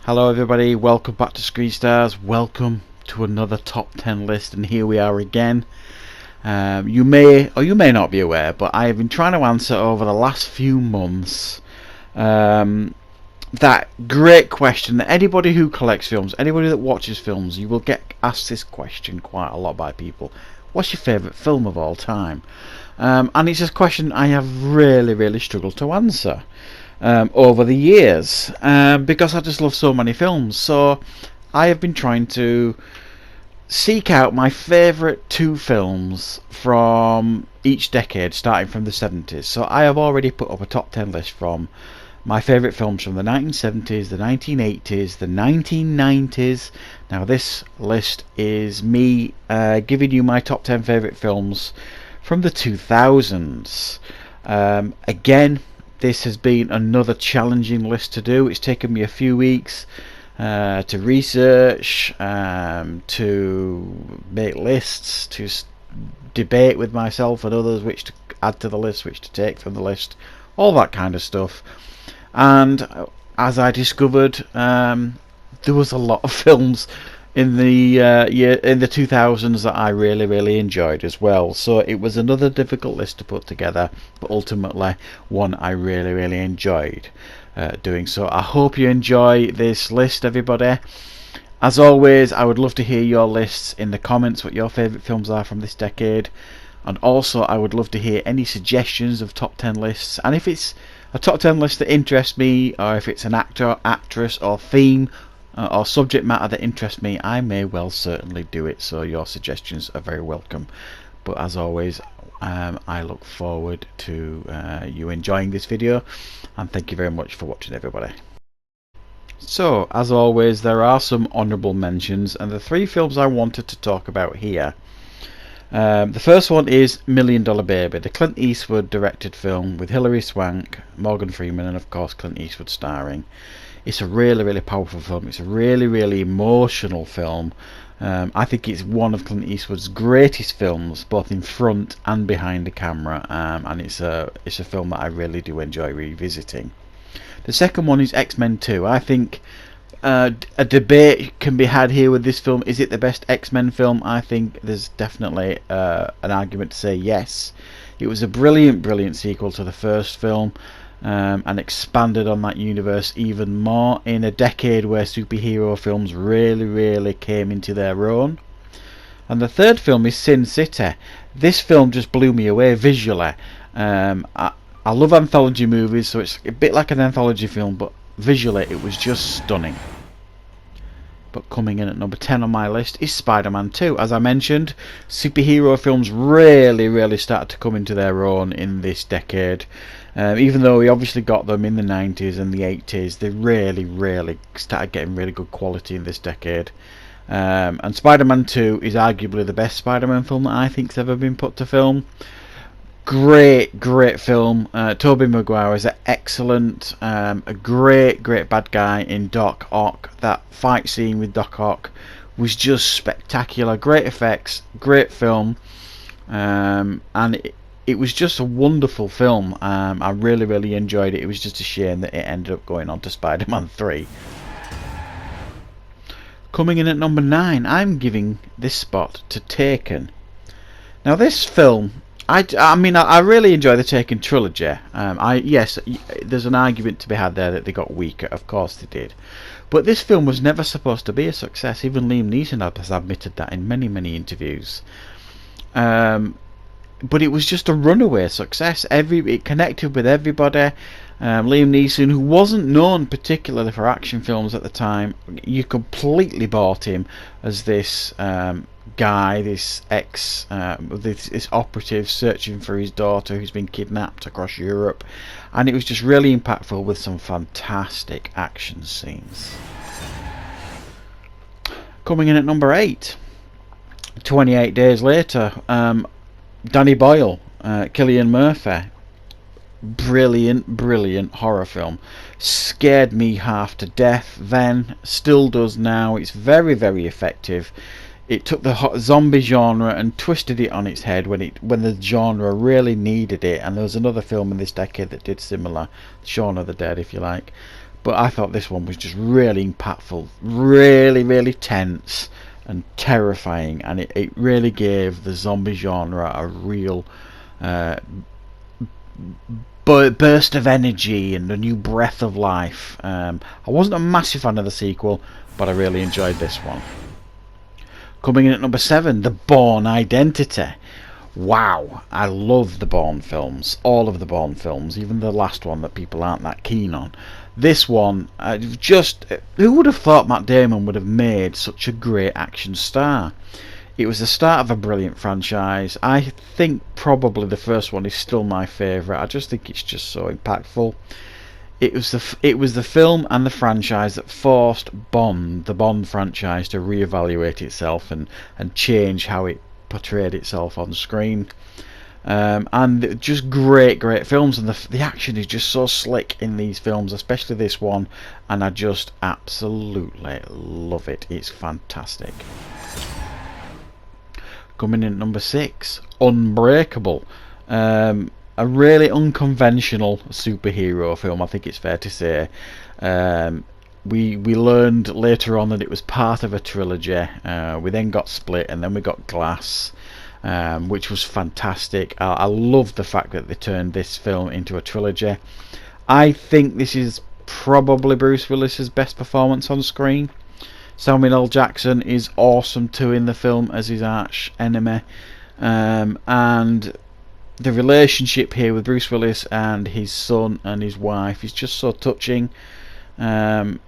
Hello everybody, welcome back to Screen Stars, welcome to another top 10 list, and here we are again. You may or you may not be aware, but I have been trying to answer over the last few months that great question that anybody who collects films, anybody that watches films, you will get asked this question quite a lot by people. What's your favourite film of all time? And it's a question I have really struggled to answer over the years, because I just love so many films. So I have been trying to seek out my favourite two films from each decade, starting from the 70s. So I have already put up a top 10 list from my favourite films from the 1970s, the 1980s, the 1990s. Now this list is me giving you my top 10 favourite films from the 2000s. Again, this has been another challenging list to do. It's taken me a few weeks to research, to make lists, to debate with myself and others which to add to the list, which to take from the list, all that kind of stuff. And as I discovered, there was a lot of films in the 2000s that I really enjoyed as well. So it was another difficult list to put together, but ultimately one I really enjoyed doing. So I hope you enjoy this list, everybody. As always, I would love to hear your lists in the comments, what your favourite films are from this decade. And also I would love to hear any suggestions of top 10 lists, and if it's a top 10 list that interests me, or if it's an actor, actress or theme or subject matter that interests me, I may well certainly do it. So your suggestions are very welcome. But as always, I look forward to you enjoying this video, and thank you very much for watching, everybody. So as always, there are some honourable mentions, and the three films I wanted to talk about here. The first one is $1 Million Baby, the Clint Eastwood directed film with Hilary Swank, Morgan Freeman and of course Clint Eastwood starring. It's a really powerful film. It's a really emotional film. I think it's one of Clint Eastwood's greatest films, both in front and behind the camera, and it's a film that I really do enjoy revisiting. The second one is X-Men 2. I think a debate can be had here with this film. Is it the best X-Men film? I think there's definitely an argument to say yes. It was a brilliant sequel to the first film, and expanded on that universe even more in a decade where superhero films really came into their own. And the third film is Sin City. This film just blew me away visually. I love anthology movies, so it's a bit like an anthology film, but visually it was just stunning. But coming in at number 10 on my list is Spider-Man 2. As I mentioned, superhero films really started to come into their own in this decade. Even though we obviously got them in the 90s and the 80s, they really started getting really good quality in this decade. And Spider-Man 2 is arguably the best Spider-Man film that I think's ever been put to film. Great film. Tobey Maguire is excellent. A great bad guy in Doc Ock. That fight scene with Doc Ock was just spectacular. Great effects, great film, and it was just a wonderful film. I really enjoyed it. It was just a shame that it ended up going on to Spider-Man 3. Coming in at number 9, I'm giving this spot to Taken. Now this film, I mean, I really enjoy the Taken trilogy. Yes, there's an argument to be had there that they got weaker. Of course they did. But this film was never supposed to be a success. Even Liam Neeson has admitted that in many interviews. But it was just a runaway success. It connected with everybody. Liam Neeson, who wasn't known particularly for action films at the time, you completely bought him as this guy, this this operative searching for his daughter who's been kidnapped across Europe, and it was just really impactful with some fantastic action scenes. Coming in at number 8, 28 Days Later, Danny Boyle, Cillian Murphy. Brilliant horror film. Scared me half to death then, still does now. It's very effective. It took the zombie genre and twisted it on its head when the genre really needed it. And there was another film in this decade that did similar, Shaun of the Dead if you like. but I thought this one was just really impactful, really tense and terrifying, and it really gave the zombie genre a real burst of energy and a new breath of life. I wasn't a massive fan of the sequel, but I really enjoyed this one. Coming in at number 7, The Bourne Identity. Wow, I love the Bourne films, all of the Bourne films, even the last one that people aren't that keen on. This one, who would have thought Matt Damon would have made such a great action star? It was the start of a brilliant franchise. I think probably the first one is still my favourite. I just think it's just so impactful. It was the film and the franchise that forced the Bond franchise, to reevaluate itself and change how it portrayed itself on screen. And just great films, and the action is just so slick in these films, especially this one, and I just absolutely love it. It's fantastic. Coming in at number 6, Unbreakable. A really unconventional superhero film, I think it's fair to say. We learned later on that it was part of a trilogy. We then got Split, and then we got Glass, which was fantastic. I love the fact that they turned this film into a trilogy. I think this is probably Bruce Willis's best performance on screen. Samuel L. Jackson is awesome too in the film as his arch enemy, and the relationship here with Bruce Willis and his son and his wife is just so touching, and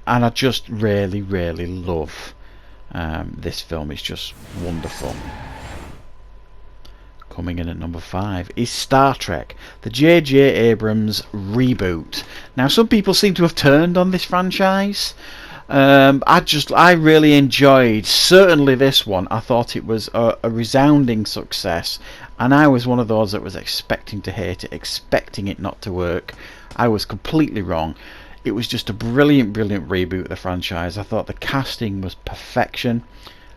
I just really love this film. It's just wonderful. Coming in at number 5 is Star Trek, the J.J. Abrams reboot. Now, some people seem to have turned on this franchise. I really enjoyed certainly this one. I thought it was a resounding success, and I was one of those that was expecting to hate it, expecting it not to work. I was completely wrong. It was just a brilliant reboot of the franchise. I thought the casting was perfection,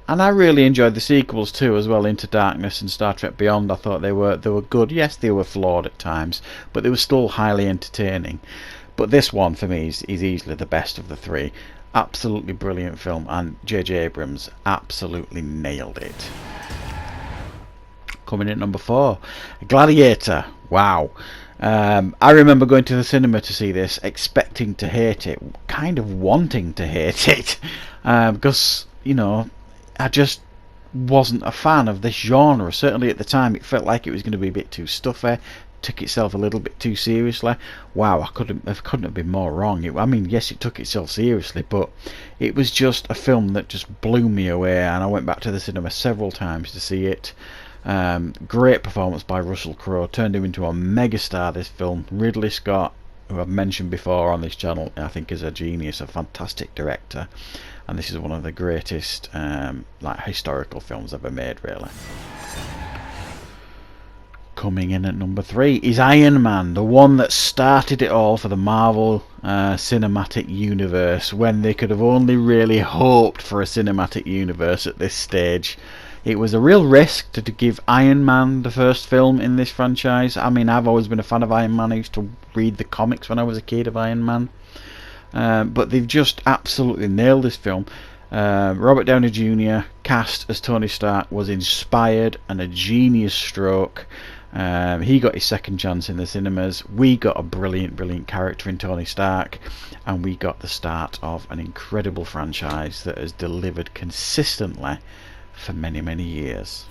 and I really enjoyed the sequels too as well, Into Darkness and Star Trek Beyond. I thought they were good. Yes, they were flawed at times, but they were still highly entertaining. But this one for me is easily the best of the three. Absolutely brilliant film, and J.J. Abrams absolutely nailed it. Coming in at number 4, Gladiator. Wow. I remember going to the cinema to see this, expecting to hate it, kind of wanting to hate it, because, I just wasn't a fan of this genre. Certainly at the time it felt like it was going to be a bit too stuffy, took itself a little bit too seriously. Wow, I couldn't have been more wrong. Yes, it took itself seriously, but it was just a film that just blew me away, and I went back to the cinema several times to see it. Great performance by Russell Crowe, turned him into a megastar, this film. Ridley Scott, who I've mentioned before on this channel, I think is a genius, a fantastic director, and this is one of the greatest historical films ever made, really. Coming in at number 3 is Iron Man, the one that started it all for the Marvel cinematic universe, when they could have only really hoped for a cinematic universe at this stage. It was a real risk to give Iron Man the first film in this franchise. I've always been a fan of Iron Man. I used to read the comics when I was a kid of Iron Man. But they've just absolutely nailed this film. Robert Downey Jr. cast as Tony Stark was inspired and a genius stroke. He got his second chance in the cinemas. We got a brilliant character in Tony Stark, and we got the start of an incredible franchise that has delivered consistently for many years.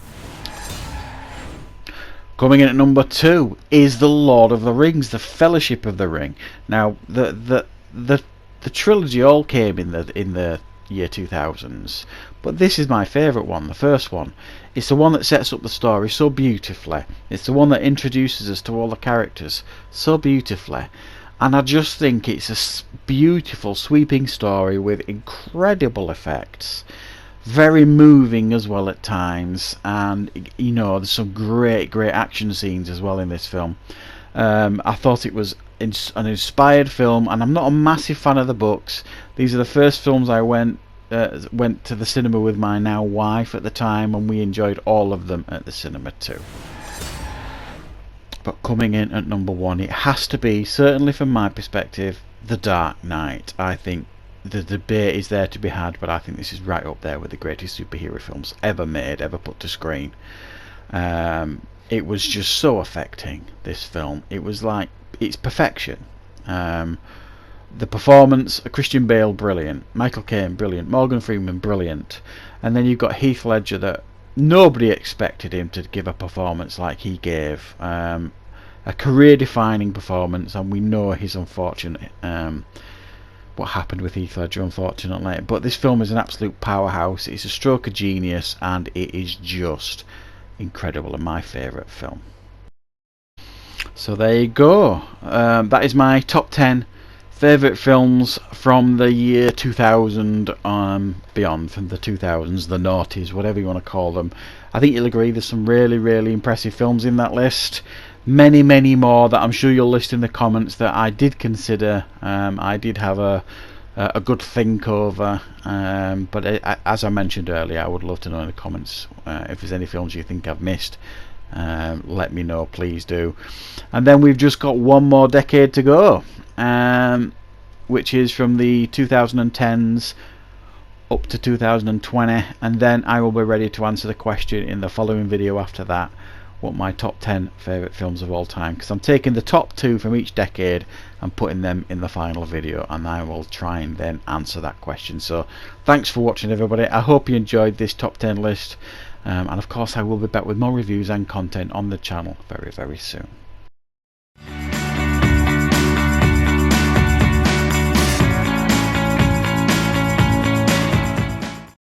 Coming in at number 2 is The Lord of the Rings, The Fellowship of the Ring. Now, the trilogy all came in the year 2000s, but this is my favourite one, the first one. It's the one that sets up the story so beautifully. It's the one that introduces us to all the characters so beautifully, and I just think it's a beautiful, sweeping story with incredible effects, very moving as well at times, and there's some great action scenes as well in this film. I thought it was an inspired film, and I'm not a massive fan of the books. These are the first films I went to the cinema with my now wife at the time, and we enjoyed all of them at the cinema too. But coming in at number 1, it has to be, certainly from my perspective, The Dark Knight. I think the debate is there to be had, but I think this is right up there with the greatest superhero films ever made, ever put to screen. It was just so affecting, this film. It was like, it's perfection. The performance, Christian Bale, brilliant. Michael Caine, brilliant. Morgan Freeman, brilliant. And then you've got Heath Ledger, that nobody expected him to give a performance like he gave. A career-defining performance, and we know his unfortunate, what happened with Heath Ledger, unfortunately. But this film is an absolute powerhouse. It's a stroke of genius, and it is just incredible, and my favourite film. So there you go. That is my top 10 favourite films from the year 2000 beyond, from the 2000s, the noughties, whatever you want to call them. I think you'll agree there's some really, really impressive films in that list. Many, many more that I'm sure you'll list in the comments that I did consider. I did have a good think over, but as I mentioned earlier, I would love to know in the comments if there's any films you think I've missed. Let me know, please do. And then we've just got one more decade to go, which is from the 2010s up to 2020, and then I will be ready to answer the question in the following video after that, what my top 10 favourite films of all time, because I'm taking the top 2 from each decade and putting them in the final video, and I will try and then answer that question. So thanks for watching, everybody. I hope you enjoyed this top 10 list, and of course I will be back with more reviews and content on the channel very, very soon.